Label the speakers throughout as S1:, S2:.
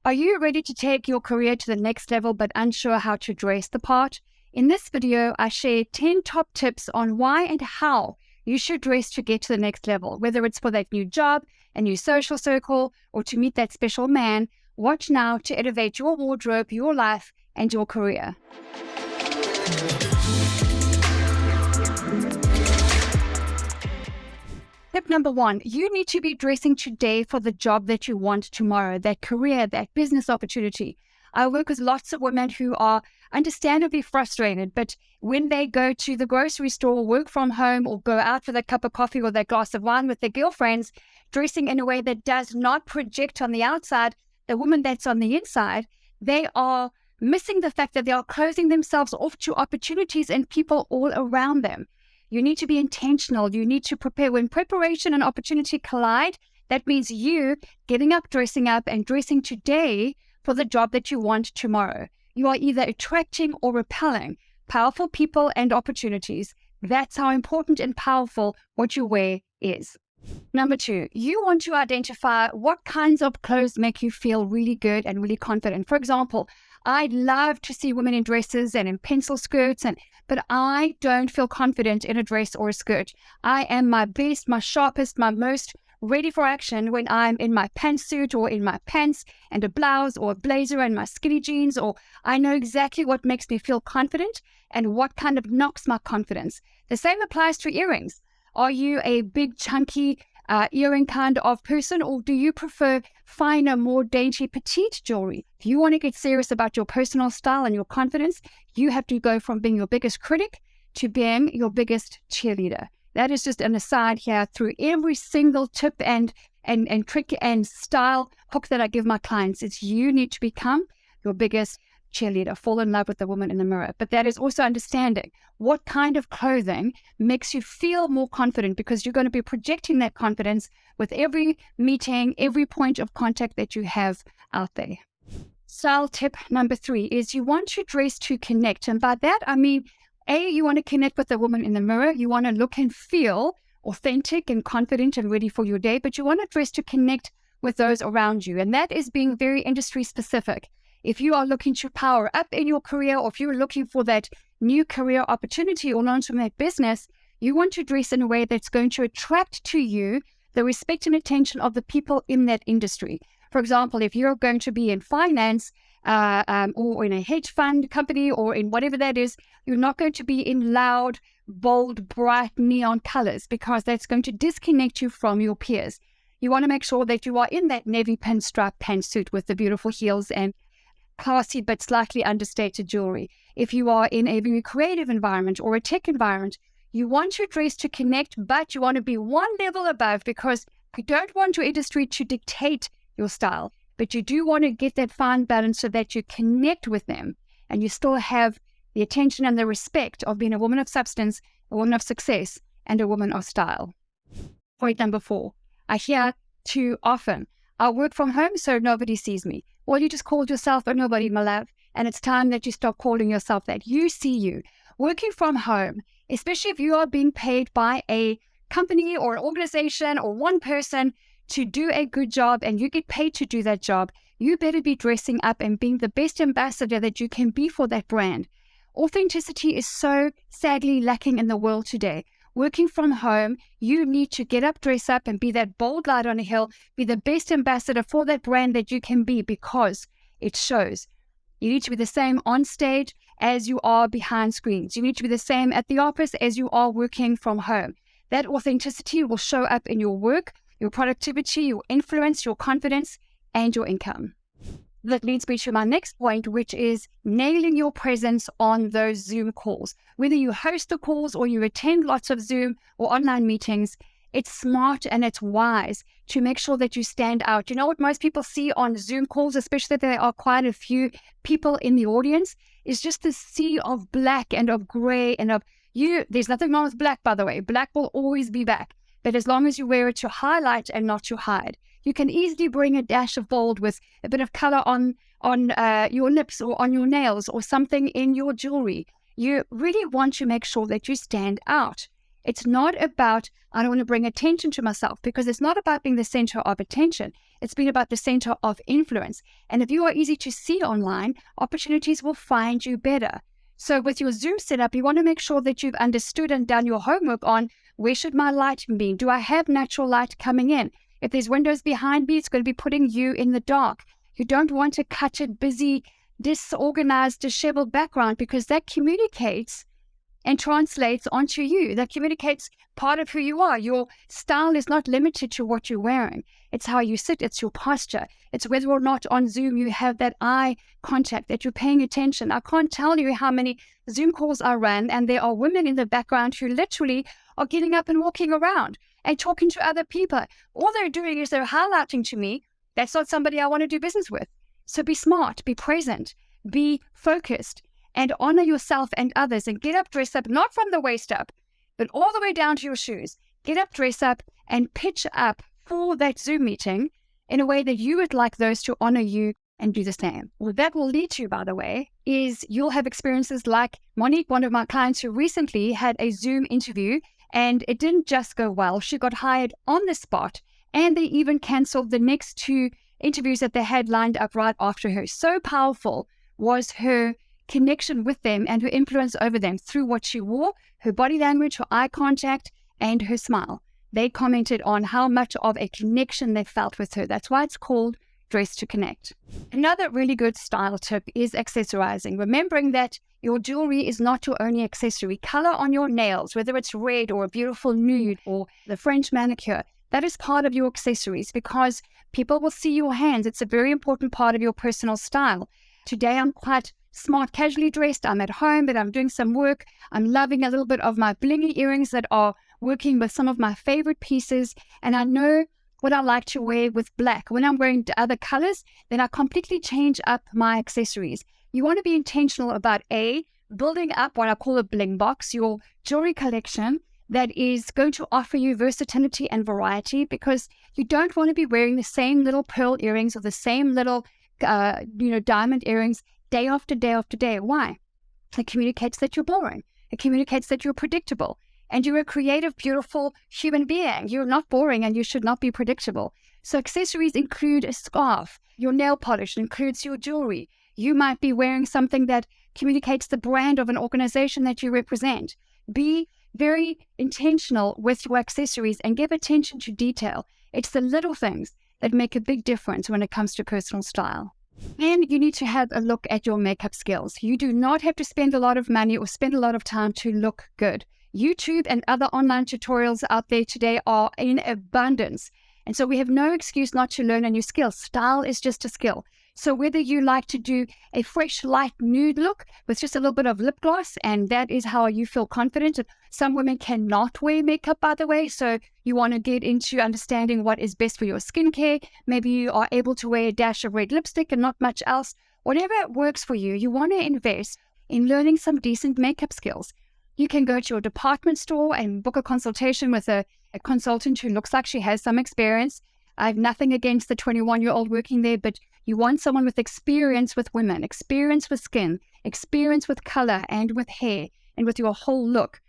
S1: Are you ready to take your career to the next level but unsure how to dress the part? In this video, I share 10 top tips on why and how you should dress to get to the next level, whether it's for that new job, a new social circle, or to meet that special man. Watch now to elevate your wardrobe, your life, and your career. Tip number 1, you need to be dressing today for the job that you want tomorrow, that career, that business opportunity. I work with lots of women who are understandably frustrated, but when they go to the grocery store, work from home, or go out for that cup of coffee or that glass of wine with their girlfriends, dressing in a way that does not project on the outside the woman that's on the inside, they are missing the fact that they are closing themselves off to opportunities and people all around them. You need to be intentional. You need to prepare. When preparation and opportunity collide, that means you getting up, dressing up, and dressing today for the job that you want tomorrow. You are either attracting or repelling powerful people and opportunities. That's how important and powerful what you wear is. Number 2, you want to identify what kinds of clothes make you feel really good and really confident. For example, I love to see women in dresses and in pencil skirts, but I don't feel confident in a dress or a skirt. I am my best, my sharpest, my most ready for action when I'm in my pantsuit or in my pants and a blouse or a blazer and my skinny jeans, or I know exactly what makes me feel confident and what kind of knocks my confidence. The same applies to earrings. Are you a big, chunky earring kind of person, or do you prefer finer, more dainty, petite jewelry? If you want to get serious about your personal style and your confidence, you have to go from being your biggest critic to being your biggest cheerleader. That is just an aside here through every single tip and trick and style hook that I give my clients. It's you need to become your biggest cheerleader. Fall in love with the woman in the mirror. But that is also understanding what kind of clothing makes you feel more confident, because you're going to be projecting that confidence with every meeting, every point of contact that you have out there. Style tip number 3 is you want to dress to connect. And by that, I mean, you want to connect with the woman in the mirror. You want to look and feel authentic and confident and ready for your day, but you want to dress to connect with those around you. And that is being very industry specific. If you are looking to power up in your career, or if you're looking for that new career opportunity or launch from that business, you want to dress in a way that's going to attract to you the respect and attention of the people in that industry. For example, if you're going to be in finance or in a hedge fund company or in whatever that is, you're not going to be in loud, bold, bright neon colors, because that's going to disconnect you from your peers. You want to make sure that you are in that navy pinstripe pantsuit with the beautiful heels and classy but slightly understated jewelry. If you are in a very creative environment or a tech environment, you want your dress to connect, but you want to be one level above, because you don't want your industry to dictate your style, but you do want to get that fine balance so that you connect with them and you still have the attention and the respect of being a woman of substance, a woman of success, and a woman of style. Point number 4, I hear too often, I work from home so nobody sees me. Well, you just called yourself a nobody, my love, and it's time that you stop calling yourself that. You see you. Working from home, especially if you are being paid by a company or an organization or one person to do a good job and you get paid to do that job, you better be dressing up and being the best ambassador that you can be for that brand. Authenticity is so sadly lacking in the world today. Working from home, you need to get up, dress up, and be that bold light on a hill, be the best ambassador for that brand that you can be, because it shows. You need to be the same on stage as you are behind screens. You need to be the same at the office as you are working from home. That authenticity will show up in your work, your productivity, your influence, your confidence, and your income. That leads me to my next point, which is nailing your presence on those Zoom calls. Whether you host the calls or you attend lots of Zoom or online meetings, it's smart and it's wise to make sure that you stand out. You know what most people see on Zoom calls, especially if there are quite a few people in the audience, is just the sea of black and of gray and of you. There's nothing wrong with black, by the way. Black will always be back. But as long as you wear it to highlight and not to hide, you can easily bring a dash of bold with a bit of color on your lips or on your nails or something in your jewelry. You really want to make sure that you stand out. It's not about, I don't want to bring attention to myself, because it's not about being the center of attention. It's been about the center of influence. And if you are easy to see online, opportunities will find you better. So with your Zoom setup, you want to make sure that you've understood and done your homework on where should my light be? Do I have natural light coming in? If there's windows behind me, it's going to be putting you in the dark. You don't want a cluttered, busy, disorganized, disheveled background, because that communicates and translates onto you. That communicates part of who you are. Your style is not limited to what you're wearing. It's how you sit. It's your posture. It's whether or not on Zoom you have that eye contact, that you're paying attention. I can't tell you how many Zoom calls I run, and there are women in the background who literally are getting up and walking around and talking to other people. All they're doing is they're highlighting to me, that's not somebody I want to do business with. So be smart, be present, be focused, and honor yourself and others, and get up, dress up, not from the waist up, but all the way down to your shoes. Get up, dress up, and pitch up for that Zoom meeting in a way that you would like those to honor you and do the same. What that will lead to, by the way, is you'll have experiences like Monique, one of my clients who recently had a Zoom interview, and it didn't just go well. She got hired on the spot, and they even canceled the next 2 interviews that they had lined up right after her. So powerful was her connection with them and her influence over them through what she wore, her body language, her eye contact, and her smile. They commented on how much of a connection they felt with her. That's why it's called Dress to Connect. Another really good style tip is accessorizing, remembering that your jewelry is not your only accessory. Color on your nails, whether it's red or a beautiful nude or the French manicure, that is part of your accessories, because people will see your hands. It's a very important part of your personal style. Today I'm quite smart, casually dressed. I'm at home, but I'm doing some work. I'm loving a little bit of my blingy earrings that are working with some of my favorite pieces. And I know what I like to wear with black. When I'm wearing other colors, then I completely change up my accessories. You want to be intentional about building up what I call a bling box, your jewelry collection that is going to offer you versatility and variety, because you don't want to be wearing the same little pearl earrings or the same little diamond earrings day after day after day. Why? It communicates that you're boring. It communicates that you're predictable. And you're a creative, beautiful human being. You're not boring, and you should not be predictable. So accessories include a scarf. Your nail polish includes your jewelry. You might be wearing something that communicates the brand of an organization that you represent. Be very intentional with your accessories and give attention to detail. It's the little things that make a big difference when it comes to personal style. And you need to have a look at your makeup skills. You do not have to spend a lot of money or spend a lot of time to look good. YouTube and other online tutorials out there today are in abundance. And so we have no excuse not to learn a new skill. Style is just a skill. So whether you like to do a fresh, light nude look with just a little bit of lip gloss, and that is how you feel confident. Some women cannot wear makeup, by the way. So you want to get into understanding what is best for your skincare. Maybe you are able to wear a dash of red lipstick and not much else. Whatever works for you, you want to invest in learning some decent makeup skills. You can go to your department store and book a consultation with a consultant who looks like she has some experience. I have nothing against the 21-year-old working there, but you want someone with experience with women, experience with skin, experience with color and with hair and with your whole look.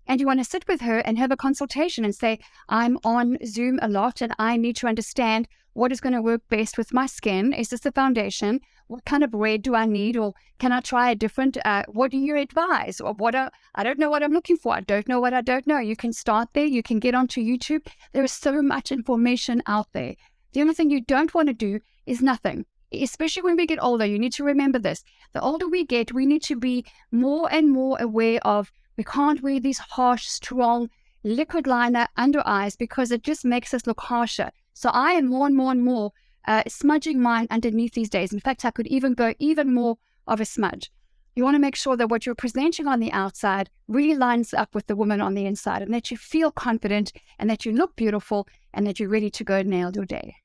S1: And you want to sit with her and have a consultation and say, I'm on Zoom a lot and I need to understand what is going to work best with my skin. Is this the foundation? What kind of red do I need? Or can I try a different, what do you advise? Or I don't know what I'm looking for. I don't know what I don't know. You can start there. You can get onto YouTube. There is so much information out there. The only thing you don't want to do is nothing. Especially when we get older, you need to remember this. The older we get, we need to be more and more aware of, we can't wear these harsh, strong liquid liner under eyes because it just makes us look harsher. So I am more and more and more smudging mine underneath these days. In fact, I could even go even more of a smudge. You want to make sure that what you're presenting on the outside really lines up with the woman on the inside, and that you feel confident and that you look beautiful and that you're ready to go nail your day.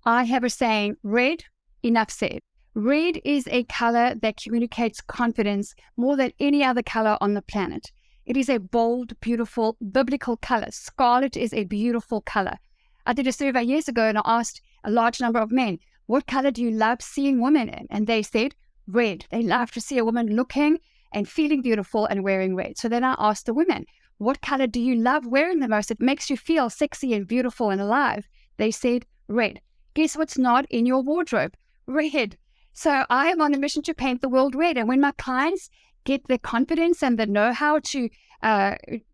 S1: I have a saying, red, enough said. Red is a color that communicates confidence more than any other color on the planet. It is a bold, beautiful, biblical color. Scarlet is a beautiful color. I did a survey years ago and I asked a large number of men, what color do you love seeing women in? And they said red. They love to see a woman looking and feeling beautiful and wearing red. So then I asked the women, what color do you love wearing the most? It makes you feel sexy and beautiful and alive. They said red. Guess what's not in your wardrobe? Red. So I am on a mission to paint the world red. And when my clients get the confidence and the know-how to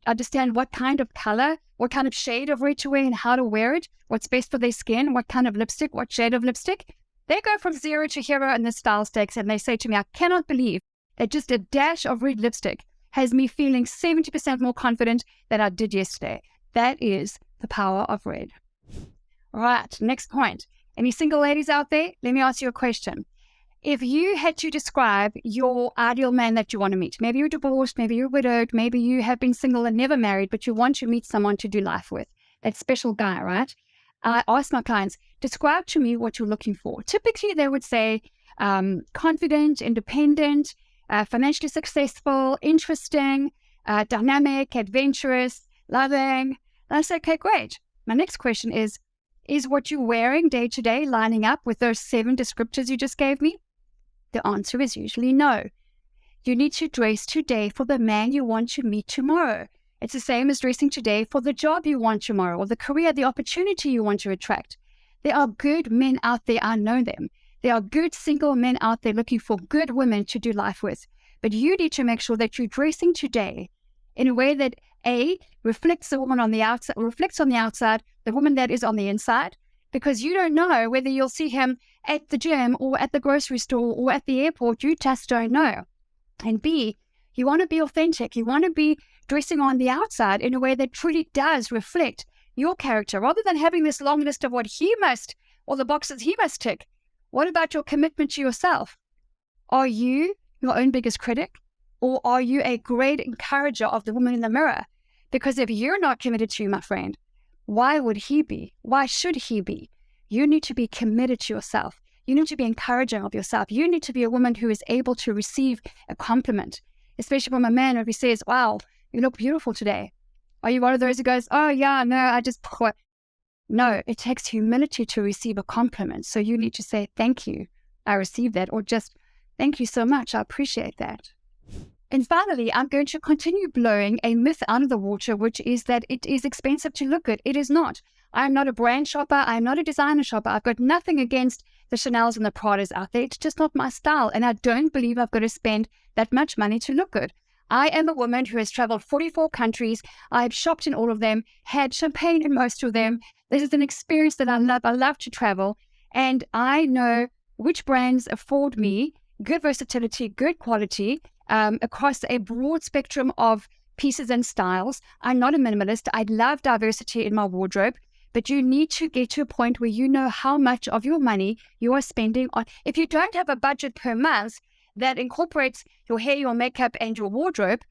S1: understand what kind of color, what kind of shade of red to wear and how to wear it, what's best for their skin, what kind of lipstick, what shade of lipstick, they go from zero to hero in the style stakes. And they say to me, I cannot believe that just a dash of red lipstick has me feeling 70% more confident than I did yesterday. That is the power of red. All right, next point. Any single ladies out there? Let me ask you a question. If you had to describe your ideal man that you want to meet, maybe you're divorced, maybe you're widowed, maybe you have been single and never married, but you want to meet someone to do life with, that special guy, right? I ask my clients, describe to me what you're looking for. Typically, they would say confident, independent, financially successful, interesting, dynamic, adventurous, loving. And I say, okay, great. My next question is what you're wearing day to day lining up with those 7 descriptors you just gave me? The answer is usually no. You need to dress today for the man you want to meet tomorrow. It's the same as dressing today for the job you want tomorrow, or the career, the opportunity you want to attract. There are good men out there, I know them. There are good single men out there looking for good women to do life with. But you need to make sure that you're dressing today in a way that A, reflects the woman on the outside, reflects on the outside, the woman that is on the inside, because you don't know whether you'll see him at the gym or at the grocery store or at the airport. You just don't know. And B, you want to be authentic. You want to be dressing on the outside in a way that truly does reflect your character, rather than having this long list of what he must, or the boxes he must tick. What about your commitment to yourself? Are you your own biggest critic, or are you a great encourager of the woman in the mirror? Because if you're not committed to you, my friend, why would he be? Why should he be? You need to be committed to yourself. You need to be encouraging of yourself. You need to be a woman who is able to receive a compliment, especially from a man who says, wow, you look beautiful today. Are you one of those who goes, oh yeah, no, I just... No, it takes humility to receive a compliment. So you need to say, thank you, I received that, or just, thank you so much, I appreciate that. And finally, I'm going to continue blowing a myth out of the water, which is that it is expensive to look good. It is not. I'm not a brand shopper. I'm not a designer shopper. I've got nothing against the Chanels and the Pradas out there. It's just not my style. And I don't believe I've got to spend that much money to look good. I am a woman who has traveled 44 countries. I've shopped in all of them, had champagne in most of them. This is an experience that I love. I love to travel. And I know which brands afford me good versatility, good quality, across a broad spectrum of pieces and styles. I'm not a minimalist. I love diversity in my wardrobe, but you need to get to a point where you know how much of your money you are spending on. If you don't have a budget per month that incorporates your hair, your makeup, and your wardrobe,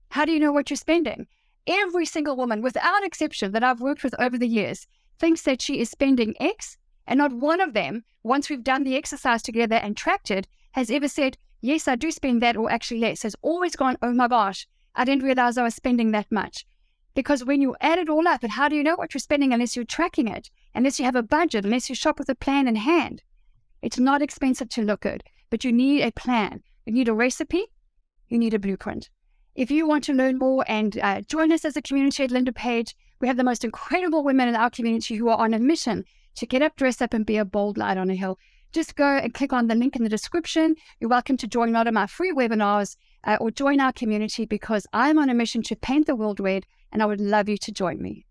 S1: how do you know what you're spending? Every single woman, without exception, that I've worked with over the years thinks that she is spending X, and not one of them, once we've done the exercise together and tracked it, has ever said, yes, I do spend that, or actually less. Has always gone, oh my gosh, I didn't realize I was spending that much. Because when you add it all up, and how do you know what you're spending unless you're tracking it, unless you have a budget, unless you shop with a plan in hand? It's not expensive to look good, but you need a plan. You need a recipe. You need a blueprint. If you want to learn more and join us as a community at Linda Page, we have the most incredible women in our community who are on a mission to get up, dress up, and be a bold light on a hill. Just go and click on the link in the description. You're welcome to join one of my free webinars or join our community, because I'm on a mission to paint the world red, and I would love you to join me.